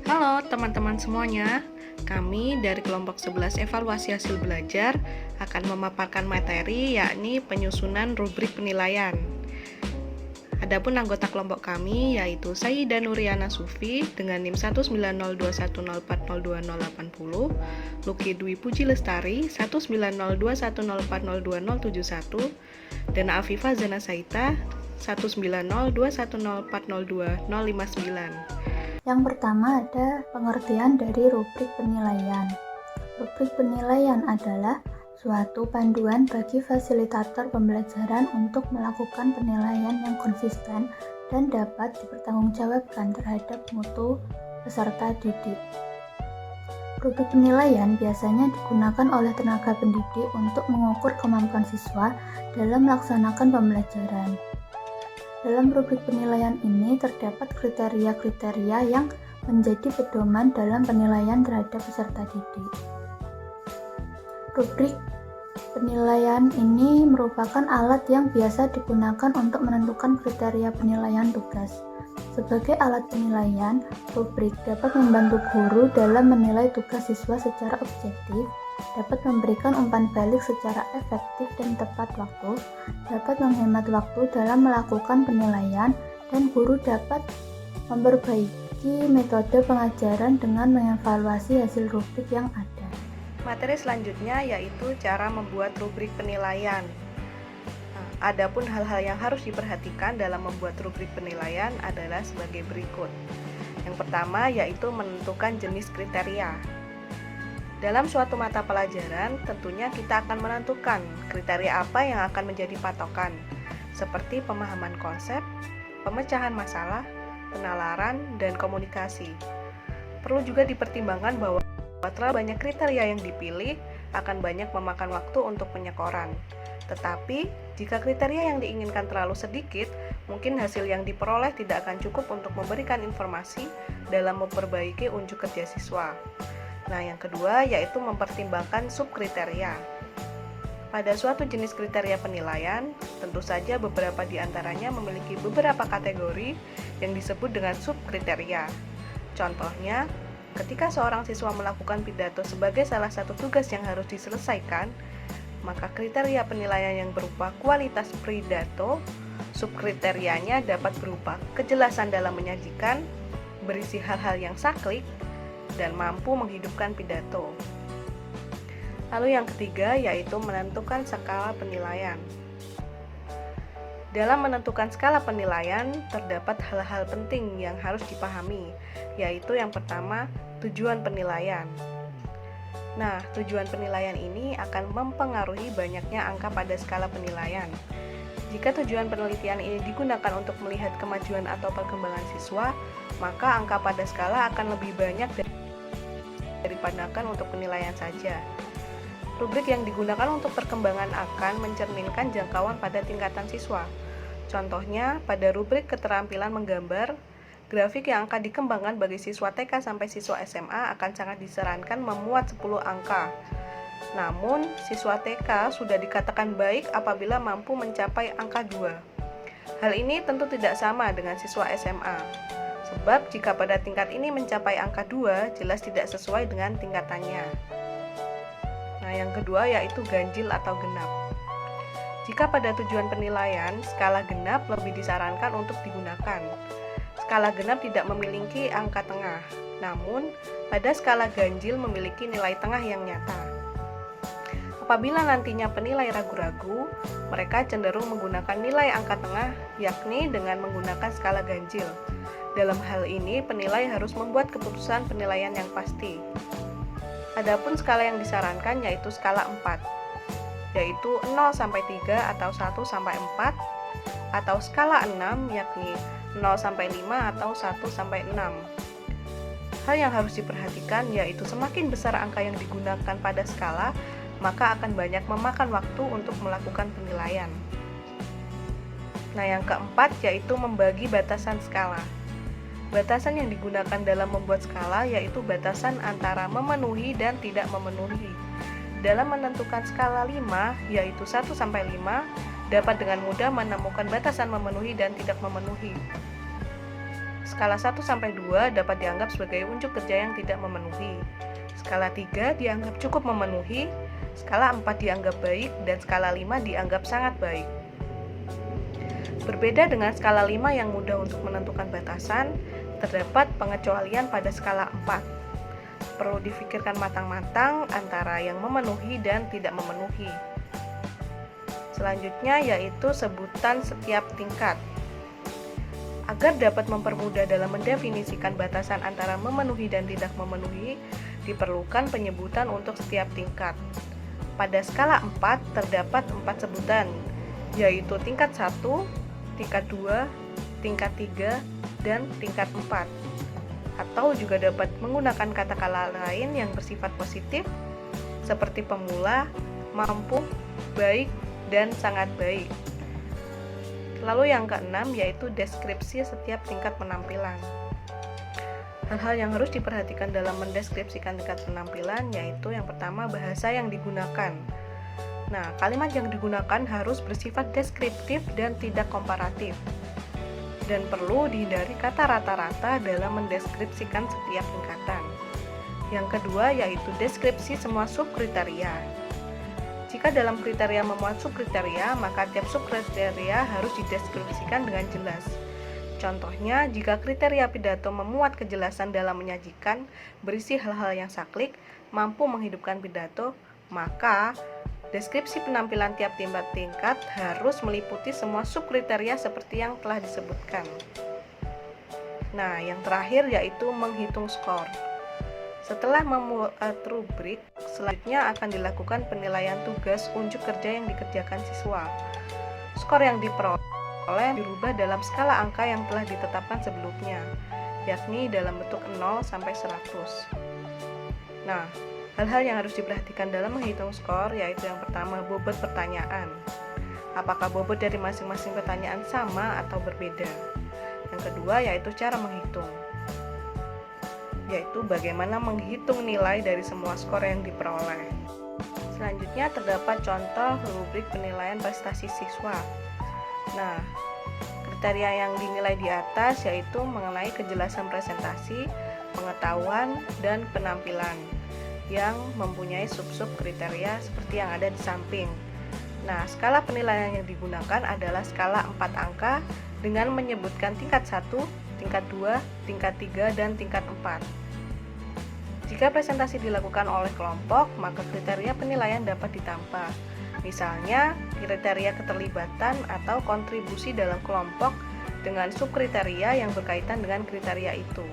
Halo teman-teman semuanya, kami dari kelompok 11 evaluasi hasil belajar akan memaparkan materi yakni penyusunan rubrik penilaian. Adapun anggota kelompok kami yaitu Sayyidah Nuriana Sufi dengan NIM 19021040280, Luki Dwi Puji Lestari 19021040271, dan Afifah Zana Saita 19021040259. Yang pertama ada pengertian dari rubrik penilaian. Rubrik penilaian adalah suatu panduan bagi fasilitator pembelajaran untuk melakukan penilaian yang konsisten dan dapat dipertanggungjawabkan terhadap mutu peserta didik. Rubrik penilaian biasanya digunakan oleh tenaga pendidik untuk mengukur kemampuan siswa dalam melaksanakan pembelajaran. Dalam rubrik penilaian ini terdapat kriteria-kriteria yang menjadi pedoman dalam penilaian terhadap peserta didik. Rubrik penilaian ini merupakan alat yang biasa digunakan untuk menentukan kriteria penilaian tugas. Sebagai alat penilaian, rubrik dapat membantu guru dalam menilai tugas siswa secara objektif, dapat memberikan umpan balik secara efektif dan tepat waktu, dapat menghemat waktu dalam melakukan penilaian, dan guru dapat memperbaiki metode pengajaran dengan mengevaluasi hasil rubrik yang ada. Materi selanjutnya yaitu cara membuat rubrik penilaian. Adapun hal-hal yang harus diperhatikan dalam membuat rubrik penilaian adalah sebagai berikut. Yang pertama yaitu menentukan jenis kriteria. Dalam suatu mata pelajaran, tentunya kita akan menentukan kriteria apa yang akan menjadi patokan, seperti pemahaman konsep, pemecahan masalah, penalaran, dan komunikasi. Perlu juga dipertimbangkan bahwa terlalu banyak kriteria yang dipilih akan banyak memakan waktu untuk penyekoran. Tetapi, jika kriteria yang diinginkan terlalu sedikit, mungkin hasil yang diperoleh tidak akan cukup untuk memberikan informasi dalam memperbaiki unjuk kerja siswa. Nah, yang kedua yaitu mempertimbangkan subkriteria. Pada suatu jenis kriteria penilaian, tentu saja beberapa di antaranya memiliki beberapa kategori yang disebut dengan subkriteria. Contohnya, ketika seorang siswa melakukan pidato sebagai salah satu tugas yang harus diselesaikan, maka kriteria penilaian yang berupa kualitas pidato, subkriterianya dapat berupa kejelasan dalam menyajikan, berisi hal-hal yang saklik, dan mampu menghidupkan pidato. Lalu yang ketiga yaitu menentukan skala penilaian. Dalam menentukan skala penilaian, terdapat hal-hal penting yang harus dipahami, yaitu yang pertama, tujuan penilaian. Nah, tujuan penilaian ini akan mempengaruhi banyaknya angka pada skala penilaian. Jika tujuan penelitian ini digunakan untuk melihat kemajuan atau perkembangan siswa, maka angka pada skala akan lebih banyak daripada untuk penilaian saja. Rubrik yang digunakan untuk perkembangan akan mencerminkan jangkauan pada tingkatan siswa. Contohnya, pada rubrik keterampilan menggambar, grafik yang akan dikembangkan bagi siswa TK sampai siswa SMA akan sangat disarankan memuat 10 angka. Namun, siswa TK sudah dikatakan baik apabila mampu mencapai angka 2. Hal ini tentu tidak sama dengan siswa SMA. Sebab jika pada tingkat ini mencapai angka 2, jelas tidak sesuai dengan tingkatannya. Nah, yang kedua yaitu ganjil atau genap. Jika pada tujuan penilaian, skala genap lebih disarankan untuk digunakan. Skala genap tidak memiliki angka tengah, namun pada skala ganjil memiliki nilai tengah yang nyata. Apabila nantinya penilai ragu-ragu, mereka cenderung menggunakan nilai angka tengah, yakni dengan menggunakan skala ganjil. Dalam hal ini, penilai harus membuat keputusan penilaian yang pasti. Adapun skala yang disarankan yaitu skala 4, yaitu 0-3 atau 1-4, atau skala 6 yakni 0-5 atau 1-6. Hal yang harus diperhatikan yaitu semakin besar angka yang digunakan pada skala, maka akan banyak memakan waktu untuk melakukan penilaian. Nah, yang keempat yaitu membagi batasan skala. Batasan yang digunakan dalam membuat skala yaitu batasan antara memenuhi dan tidak memenuhi. Dalam menentukan skala 5, yaitu 1-5, dapat dengan mudah menemukan batasan memenuhi dan tidak memenuhi. Skala 1 sampai 2 dapat dianggap sebagai unjuk kerja yang tidak memenuhi. Skala 3 dianggap cukup memenuhi, skala 4 dianggap baik, dan skala 5 dianggap sangat baik. Berbeda dengan skala 5 yang mudah untuk menentukan batasan, terdapat pengecualian pada skala 4. Perlu difikirkan matang-matang antara yang memenuhi dan tidak memenuhi. Selanjutnya yaitu sebutan setiap tingkat. Agar dapat mempermudah dalam mendefinisikan batasan antara memenuhi dan tidak memenuhi, diperlukan penyebutan untuk setiap tingkat. Pada skala 4 terdapat 4 sebutan, yaitu tingkat 1, tingkat 2, tingkat 3, dan tingkat 4. Atau juga dapat menggunakan kata-kata lain yang bersifat positif, seperti pemula, mampu, baik, dan sangat baik. Lalu yang keenam yaitu deskripsi setiap tingkat penampilan. Hal-hal yang harus diperhatikan dalam mendeskripsikan tingkat penampilan yaitu yang pertama bahasa yang digunakan. Nah, kalimat yang digunakan harus bersifat deskriptif dan tidak komparatif. Dan perlu dihindari kata rata-rata dalam mendeskripsikan setiap tingkatan. Yang kedua yaitu deskripsi semua subkriteria. Jika dalam kriteria memuat subkriteria, maka tiap subkriteria harus dideskripsikan dengan jelas. Contohnya, jika kriteria pidato memuat kejelasan dalam menyajikan, berisi hal-hal yang saklik, mampu menghidupkan pidato, maka deskripsi penampilan tiap tingkat harus meliputi semua subkriteria seperti yang telah disebutkan. Nah, yang terakhir yaitu menghitung skor. Setelah membuat rubrik, selanjutnya akan dilakukan penilaian tugas unjuk kerja yang dikerjakan siswa. Skor yang diperoleh dirubah dalam skala angka yang telah ditetapkan sebelumnya, yakni dalam bentuk 0 sampai 100. Nah, hal-hal yang harus diperhatikan dalam menghitung skor yaitu yang pertama bobot pertanyaan. Apakah bobot dari masing-masing pertanyaan sama atau berbeda? Yang kedua yaitu cara menghitung, yaitu bagaimana menghitung nilai dari semua skor yang diperoleh. Selanjutnya terdapat contoh rubrik penilaian prestasi siswa. Nah, kriteria yang dinilai di atas yaitu mengenai kejelasan presentasi, pengetahuan, dan penampilan yang mempunyai sub-sub kriteria seperti yang ada di samping. Nah, skala penilaian yang digunakan adalah skala 4 angka dengan menyebutkan tingkat 1, tingkat 2, tingkat 3, dan tingkat 4. Jika presentasi dilakukan oleh kelompok, maka kriteria penilaian dapat ditambah. Misalnya, kriteria keterlibatan atau kontribusi dalam kelompok dengan subkriteria yang berkaitan dengan kriteria itu.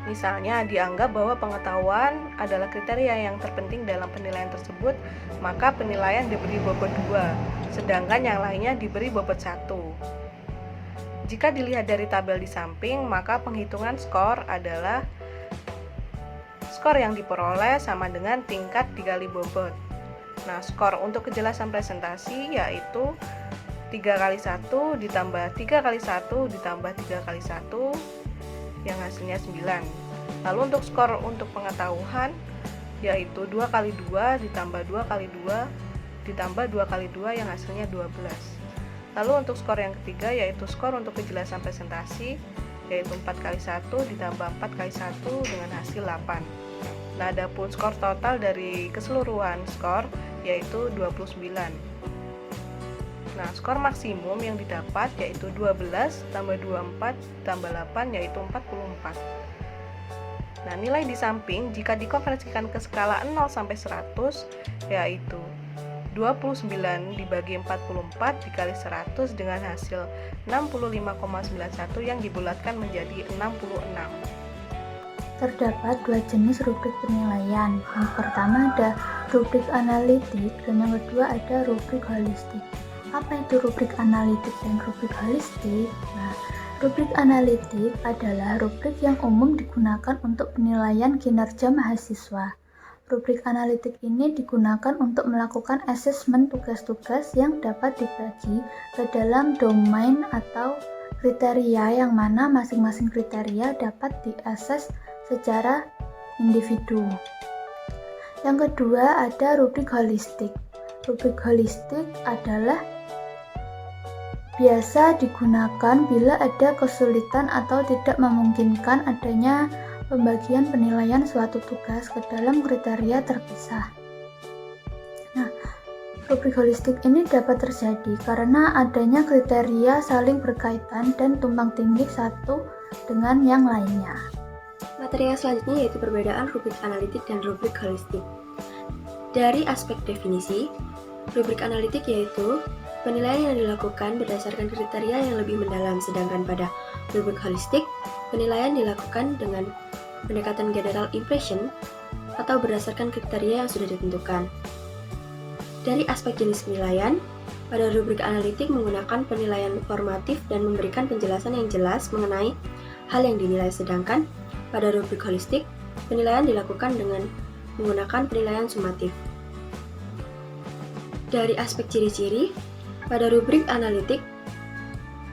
Misalnya, dianggap bahwa pengetahuan adalah kriteria yang terpenting dalam penilaian tersebut, maka penilaian diberi bobot 2, sedangkan yang lainnya diberi bobot 1. Jika dilihat dari tabel di samping, maka penghitungan skor adalah skor yang diperoleh sama dengan tingkat dikali bobot. Nah, skor untuk kejelasan presentasi yaitu 3 kali 1 ditambah 3 kali 1 ditambah 3 kali 1 yang hasilnya 9. Lalu untuk skor untuk pengetahuan yaitu 2 kali 2 ditambah 2 kali 2 ditambah 2 kali 2 yang hasilnya 12. Lalu untuk skor yang ketiga yaitu skor untuk kejelasan presentasi yaitu 4 kali 1 ditambah 4 kali 1 dengan hasil 8. Nah, adapun skor total dari keseluruhan skor yaitu 29. Nah, skor maksimum yang didapat yaitu 12 tambah 24 tambah 8 yaitu 44. Nah, nilai di samping jika dikonversikan ke skala 0 sampai 100 yaitu 29 dibagi 44 dikali 100 dengan hasil 65,91 yang dibulatkan menjadi 66. Terdapat dua jenis rubrik penilaian. Yang pertama ada rubrik analitik dan yang kedua ada rubrik holistik. Apa itu rubrik analitik dan rubrik holistik? Nah, rubrik analitik adalah rubrik yang umum digunakan untuk penilaian kinerja mahasiswa. Rubrik analitik ini digunakan untuk melakukan asesmen tugas-tugas yang dapat dibagi ke dalam domain atau kriteria yang mana masing-masing kriteria dapat diakses secara individu. Yang kedua ada rubrik holistik. Rubrik holistik adalah biasa digunakan bila ada kesulitan atau tidak memungkinkan adanya pembagian penilaian suatu tugas ke dalam kriteria terpisah. Nah, rubrik holistik ini dapat terjadi karena adanya kriteria saling berkaitan dan tumpang tindih satu dengan yang lainnya. Materi yang selanjutnya yaitu perbedaan rubrik analitik dan rubrik holistik. Dari aspek definisi, rubrik analitik yaitu penilaian yang dilakukan berdasarkan kriteria yang lebih mendalam, sedangkan pada rubrik holistik, penilaian dilakukan dengan pendekatan general impression atau berdasarkan kriteria yang sudah ditentukan. Dari aspek jenis penilaian, pada rubrik analitik menggunakan penilaian formatif dan memberikan penjelasan yang jelas mengenai hal yang dinilai, sedangkan pada rubrik holistik, penilaian dilakukan dengan menggunakan penilaian sumatif. Dari aspek ciri-ciri, pada rubrik analitik,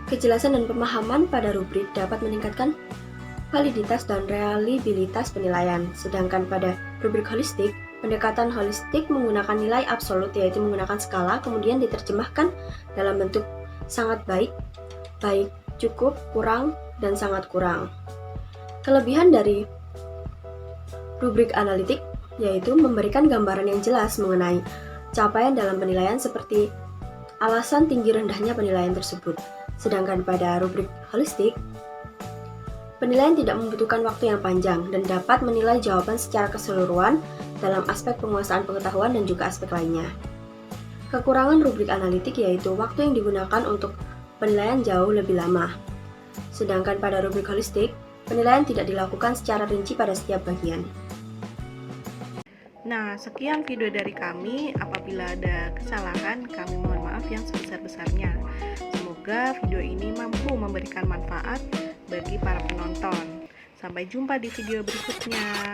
kejelasan dan pemahaman pada rubrik dapat meningkatkan validitas dan reliabilitas penilaian, sedangkan pada rubrik holistik, pendekatan holistik menggunakan nilai absolut, yaitu menggunakan skala, kemudian diterjemahkan dalam bentuk sangat baik, baik, cukup, kurang, dan sangat kurang. Kelebihan dari rubrik analitik yaitu memberikan gambaran yang jelas mengenai capaian dalam penilaian seperti alasan tinggi rendahnya penilaian tersebut. Sedangkan pada rubrik holistik, penilaian tidak membutuhkan waktu yang panjang dan dapat menilai jawaban secara keseluruhan dalam aspek penguasaan pengetahuan dan juga aspek lainnya. Kekurangan rubrik analitik yaitu waktu yang digunakan untuk penilaian jauh lebih lama. Sedangkan pada rubrik holistik, penilaian tidak dilakukan secara rinci pada setiap bagian. Nah, sekian video dari kami. Apabila ada kesalahan, kami mohon maaf yang sebesar-besarnya. Semoga video ini mampu memberikan manfaat bagi para penonton. Sampai jumpa di video berikutnya.